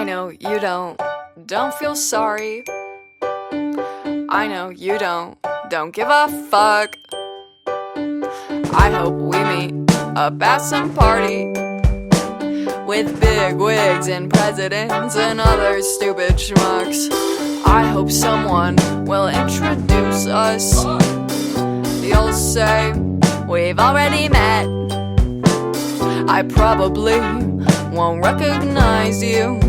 I know you don't feel sorry. I know you don't give a fuck. I hope we meet up at some party with big wigs and presidents and other stupid schmucks. I hope someone will introduce us. You'll say we've already met. I probably won't recognize you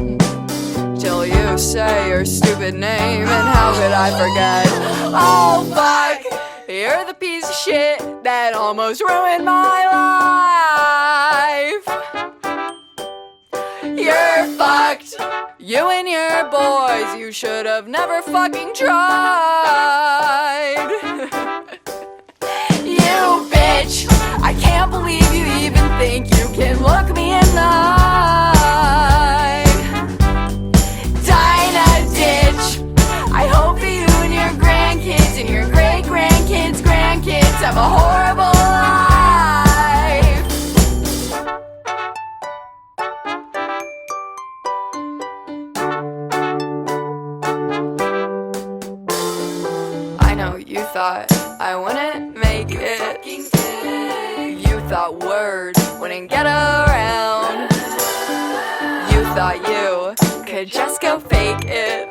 till you say your stupid name, and how could I forget? Oh fuck, you're the piece of shit that almost ruined my life. You're fucked, you and your boys, you should have never fucking tried. You bitch, I can't believe you even think you can look me in the eye. Die in a ditch. I hope that you and your grandkids and your great-grandkids' grandkids have a horrible life. I know you thought I wouldn't make it. You thought word wouldn't get around. You thought you could just go fake it.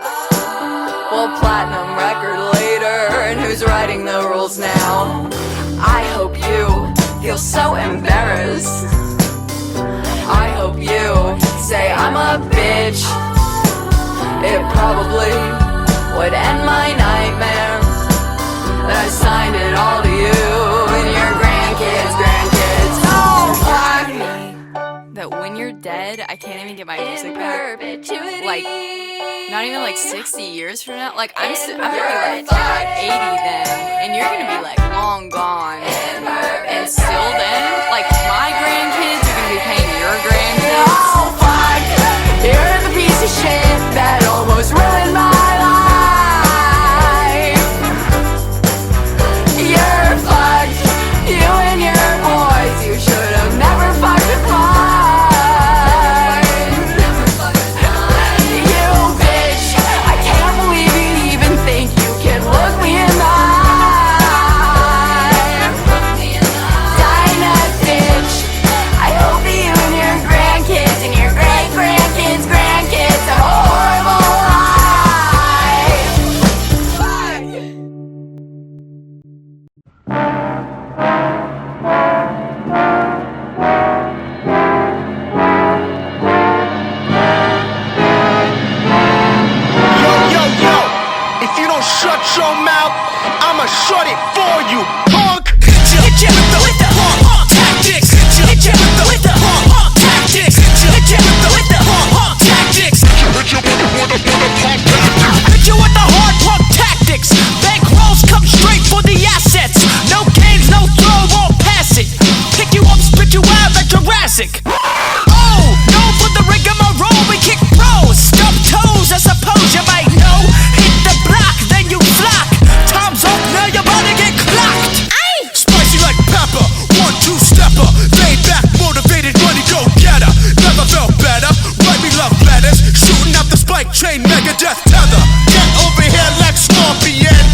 Well, platinum record later, and who's writing the rules now? I hope you feel so embarrassed. I hope you say I'm a bitch. It probably would end my nightmare that I signed it all to you and your grandkids. Oh, fuck! That when you're dead, I can't even get my music back. Like, not even like 60 years from now. Like, I'm gonna be like 80 then, and you're gonna be like long gone. And still then, like, my grandkids are gonna be paying your grandkids. Oh, fuck! You're the piece of shit that almost ruined my life. You're fucked, you and your boys, you should have never fucking flied. You bitch, I can't believe you even think you can look me in the eye. Die in a ditch. I hope that you and your grandkids and your great-grandkids' grandkids have a horrible life. Fuck. Yo, if you don't shut your mouth, I'ma shut it for you, punk. Hit ya with the punk tactics. Hit ya with the punk tactics. Hit ya with the punk tactics. Hit ya with the punk tactics. Hit ya with the hard punk tactics. Bank rolls come straight for the assets. No games, no throw, won't pass it. Pick you up, spit you out like Jurassic. Oh, no for the rigmarole, we kick pros. Stub toes, I suppose you might know. Hit the block, then you flock. Time's up, now you're about to get clocked. Spicy like pepper, 1-2-stepper. Laid back, motivated, money go getter. Never felt better, write me love letters. Shooting up the spike chain, Megadeth tether. Get over here like Scorpion.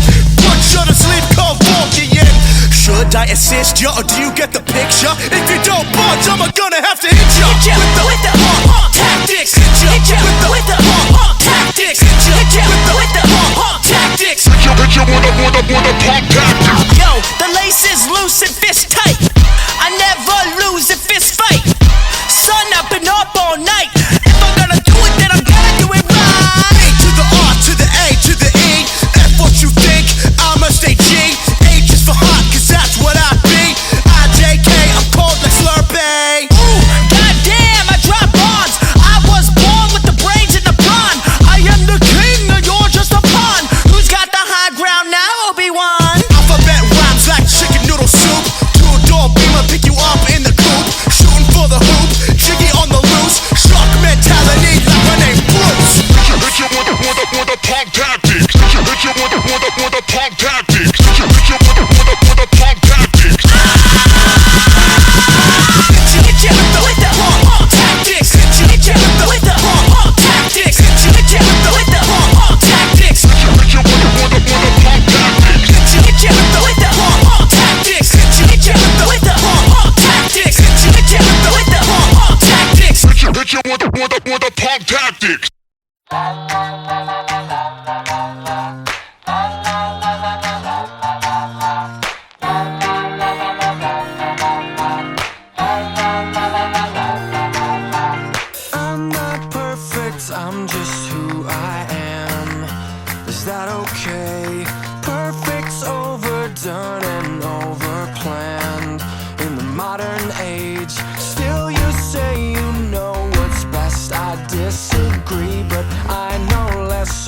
Put you to sleep, cold Vulcan. Should I assist you, or do you get the picture? If you don't budge, I'm gonna have to hit ya. Hit ya with the punk tactics. Hit ya with the punk tactics. Hit ya with the punk tactics. Hit ya with the punk tactics. Yo, the lace is loose and fist tight. I never lose a fist fight. Sun up and up all night. If I'm gonna do it, then I'm gonna do it right. A to the R to the A to the E. F what you think, I'ma stay G. H is for hot, cause that's what I be. IJK, I'm cold like Slurpee. Ooh, goddamn, I drop bombs. I was born with the brains in the brawn. I am the king, and you're just a pawn. Who's got the high ground now, Obi-Wan? Alphabet rhymes like chicken noodle soup. Two-door beamer, pick you up in the coop. Shooting for the hoop, Jiggy on the loose. Sharkman with the punk tactics. I'm not perfect, I'm just who I am. Is that okay? Perfect's overdone and overplanned in the modern age. Still you say you know what's best. I disagree, but I know less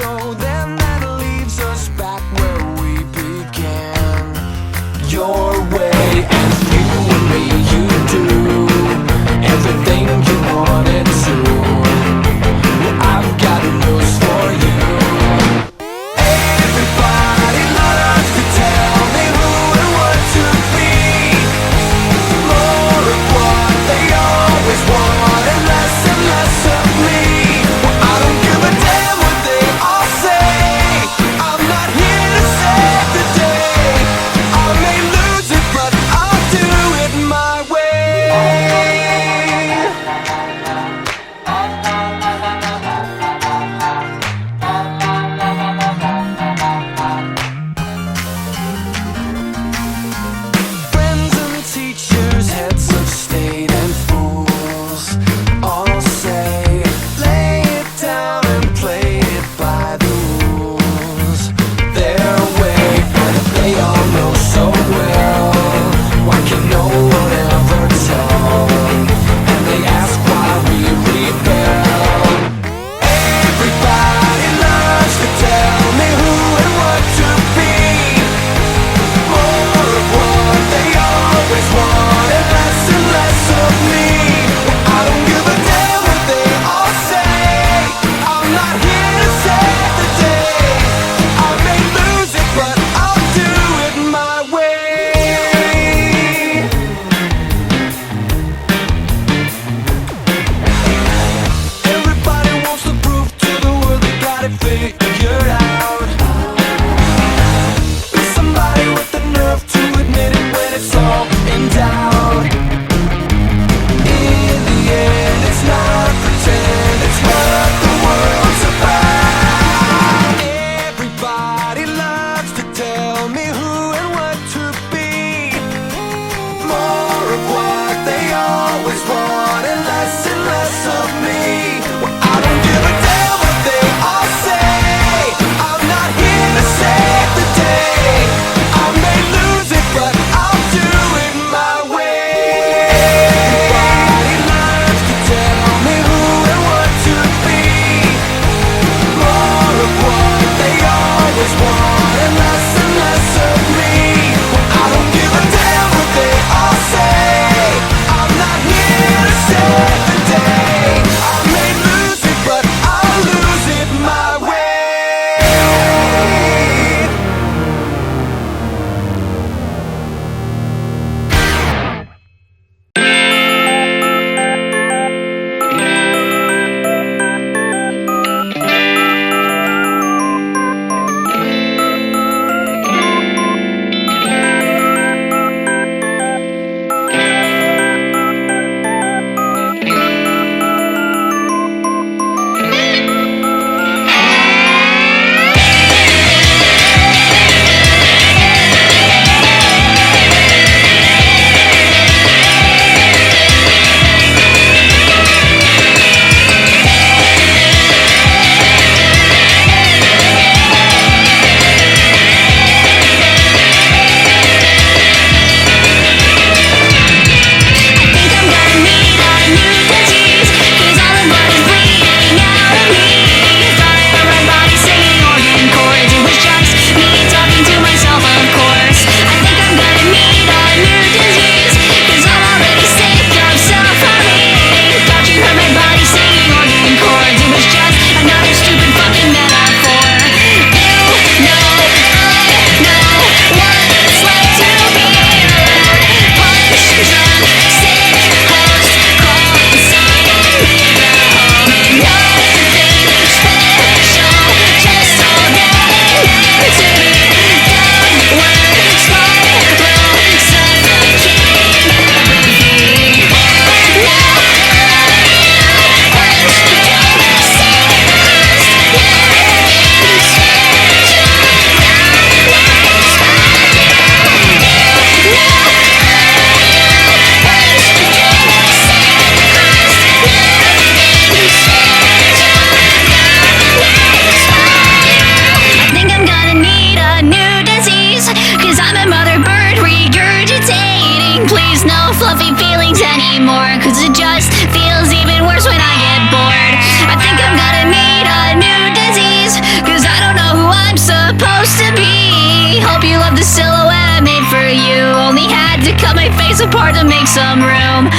There's no fluffy feelings anymore, cause it just feels even worse when I get bored. I think I'm gonna need a new disease, cause I don't know who I'm supposed to be. Hope you love the silhouette I made for you. Only had to cut my face apart to make some room.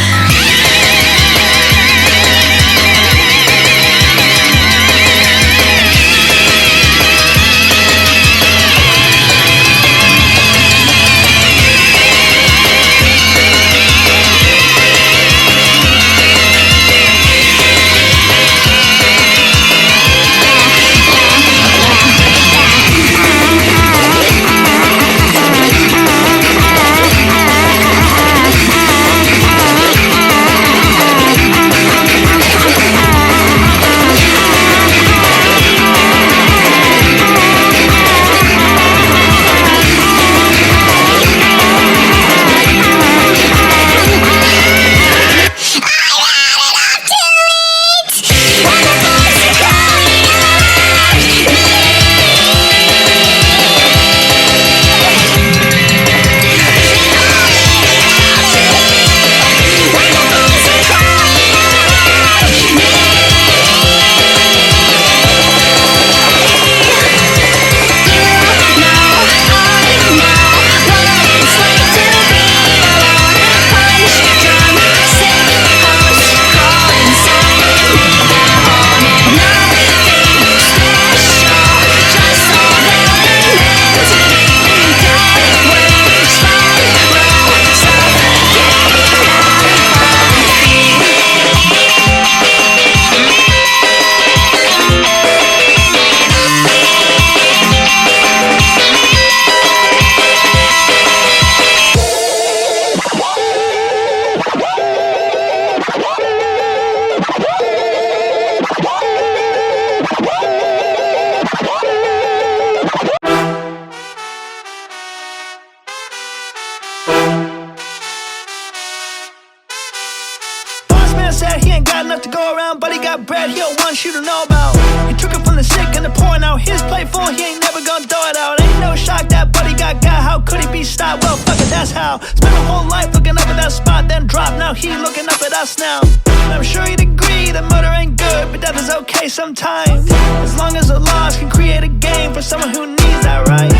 Said he ain't got enough to go around, but he got bread he don't want you to know about. He took it from the sick and the poor, now his plate full, he ain't never gonna throw it out. Ain't no shock that buddy got how could he be stopped? Well, fuck it, that's how. Spent a whole life looking up at that spot, then drop, now he looking up at us now. And I'm sure he'd agree that murder ain't good, but death is okay sometimes. As long as the laws can create a game for someone who needs that right.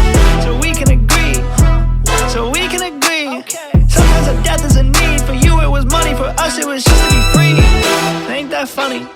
So we can agree, so we can agree. Sometimes a death is a need, for you it was money, for us it was just to be free. Ain't that funny?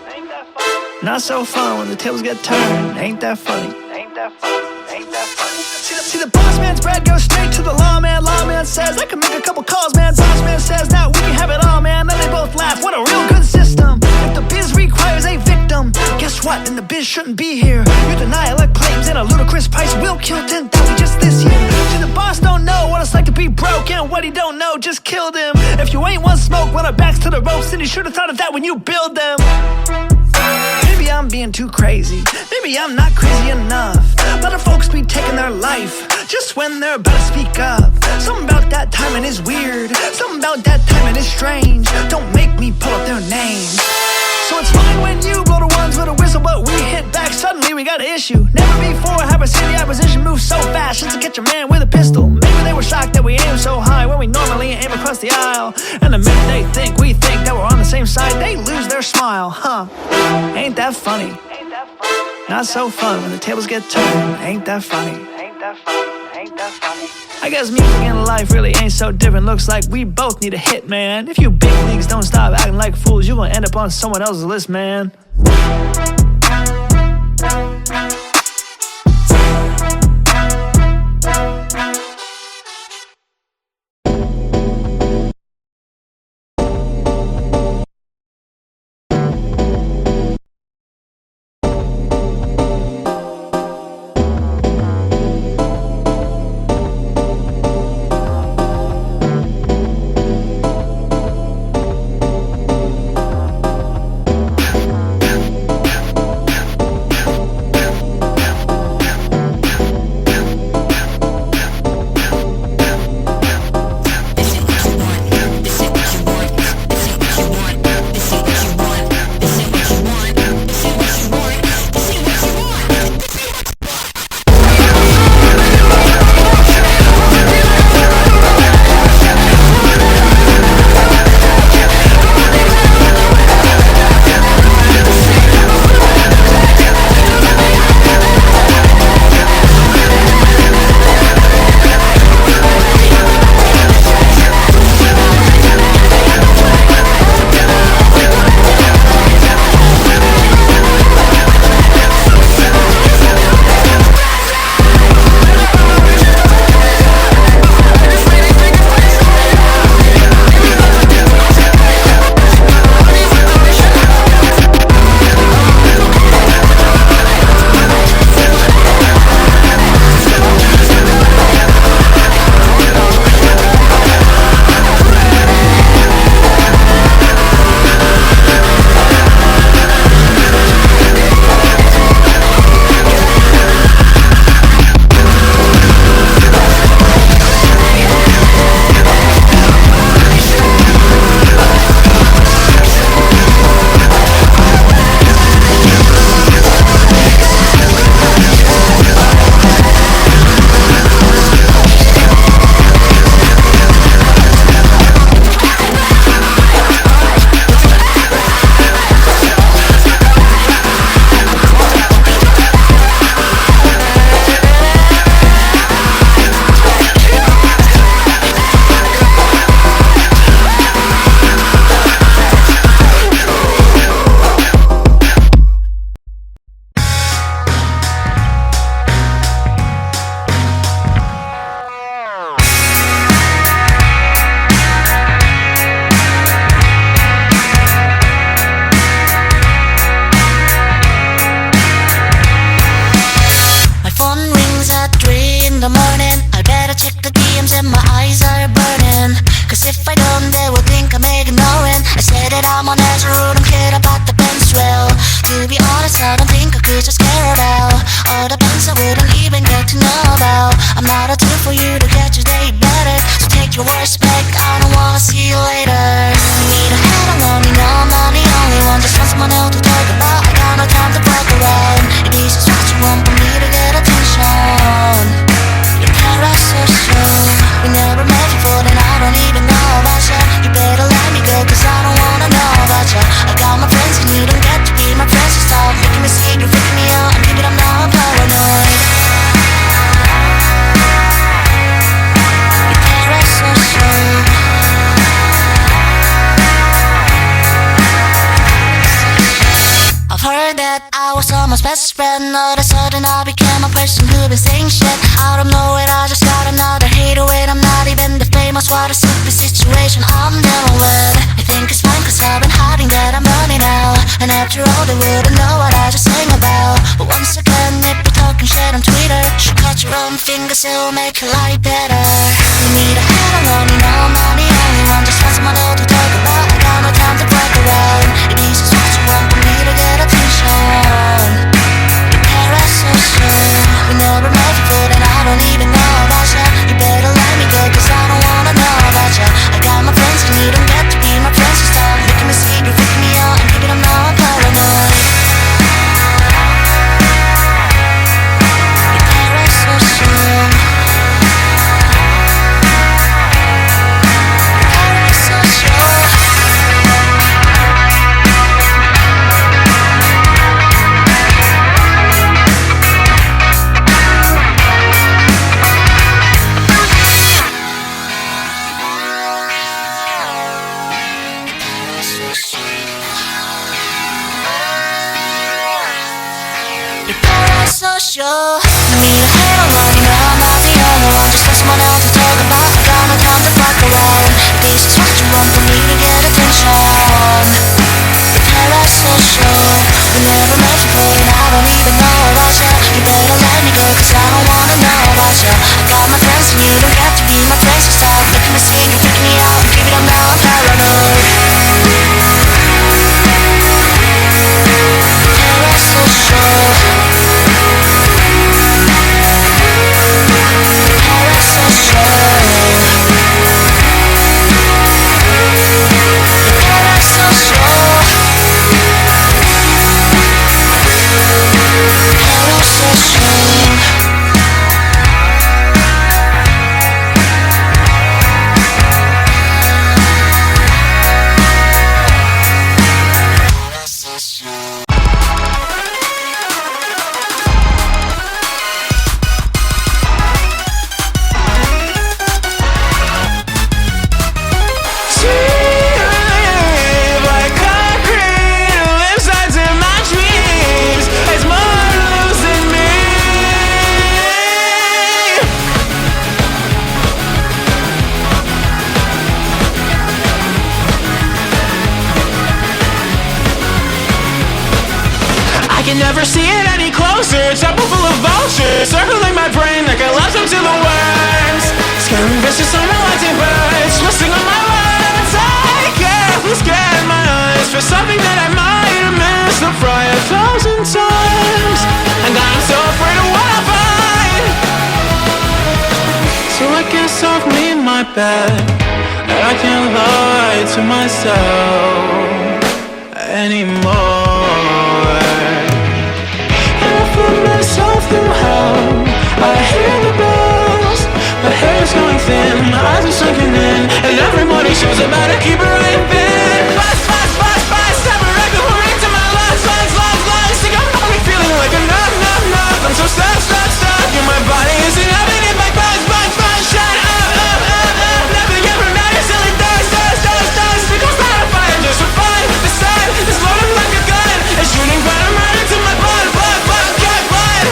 Not so fun when the tables get turned. Ain't that funny? Ain't that funny? Ain't that funny? See the boss man's bread goes straight to the lawman. Lawman says I can make a couple calls, man. Boss man says now we can have it all, man. Then they both laugh. What a real good system. If the biz requires a victim, guess what? Then the biz shouldn't be here. You deny elect claims and a ludicrous price will kill 10,000 just this year. See the boss don't know what it's like to be broke, and what he don't know just killed him. If you ain't one smoke when our backs to the ropes, then you should have thought of that when you build them. Maybe I'm being too crazy, maybe I'm not crazy enough. A lot of folks be taking their life just when they're about to speak up. Something about that timing is weird, something about that timing is strange. Don't make me pull up their names. So it's fine when you blow the ones with a whistle, but we hit back, suddenly we got an issue. Never before have I seen the opposition move so fast just to catch a man with a pistol. Maybe they were shocked that we aim so high when we normally aim across the aisle. And the minute they think we think that we're on the same side, they lose their smile, huh? Ain't that funny? Not so fun when the tables get turned. Ain't that funny? Ain't that funny? Ain't that funny? I guess music and life really ain't so different. Looks like we both need a hit, man. If you big leagues don't stop acting like fools, you gonna end up on someone else's list, man. get your worst back. I don't wanna see you later. You need a head alone, you know I'm not the only one. Just find someone else to talk about. I got no time to fuck around. It is just what you want for me to get attention. Your parasocial. We never met before, then I don't even know about you. You better let me go, cause I don't wanna know about you. I got my friends and you don't get to be my friends. So stop making me sick, you're freaking me out. I'm thinking I'm now paranoid. Your parasocial. I've heard that I was someone's best friend. All of a sudden I became a person who been saying shit. Out of nowhere I just got another hater with. I'm not even the famous. What a stupid situation I'm dealing with. I think it's fine cause I've been hiding that I'm running out. And after all they wouldn't know what I just sing about. But once again if you're talking shit on Twitter, should cut your own fingers, it'll make your life better. You need a head alone, you know I'm not the only one. Just find someone else to talk about. I got no time to fuck around. It is just what you want for me to get attention. Your parasocial. We never met before, then I don't even know about you. You better let me go, cause I don't wanna know about you. I got my friends and you don't get to be my friends. So stop making me see, you're freaking me out. And keep it, I'm now paranoid. Your parasocial. Parasocial. You need a head alone, you know I'm not the only one. Just find someone else to talk about. I got no time to fuck around. This is what you want for me to get attention. You're parasocial. We never met before and I don't even know about you. You better let me go cause I don't wanna know about you. I got my friends and you don't get to be my friends. So stop making me sing, you're freaking me out. And keep it, I'm now I'm paranoid. Parasocial. Never see it any closer. Temple full of vultures circling my brain like I left them to the worms. Scaring vicious on my lighting birds, twisting on my words. I carefully scan my eyes for something that I might have missed the fry 1,000 times. And I'm so afraid of what I find. So I guess I've made my bed, and I can't lie to myself anymore. Myself through hell, I hear the bells. My hair's going thin, my eyes are sunken in, and every morning she was about to keep her right in bed. Fast, fast, fast, fast, step a record, who into my lungs, lungs, lungs, lungs. Think I'm only feeling like a numb, numb, numb. I'm so stuck, stuck, stuck, and my body isn't having it. My bugs, bugs, bugs, shut up, up, up, up. Never get from now, you're silly thugs, thugs, thugs, thugs. Think I'm starting a fire just for fun. The sun is loaded like a gun, and shooting venom right into my blood, blood, blood, blood, blood.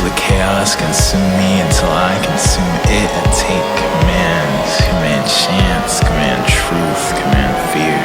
Feel the chaos consume me until I consume it and take command. Command chance, command truth, command fear,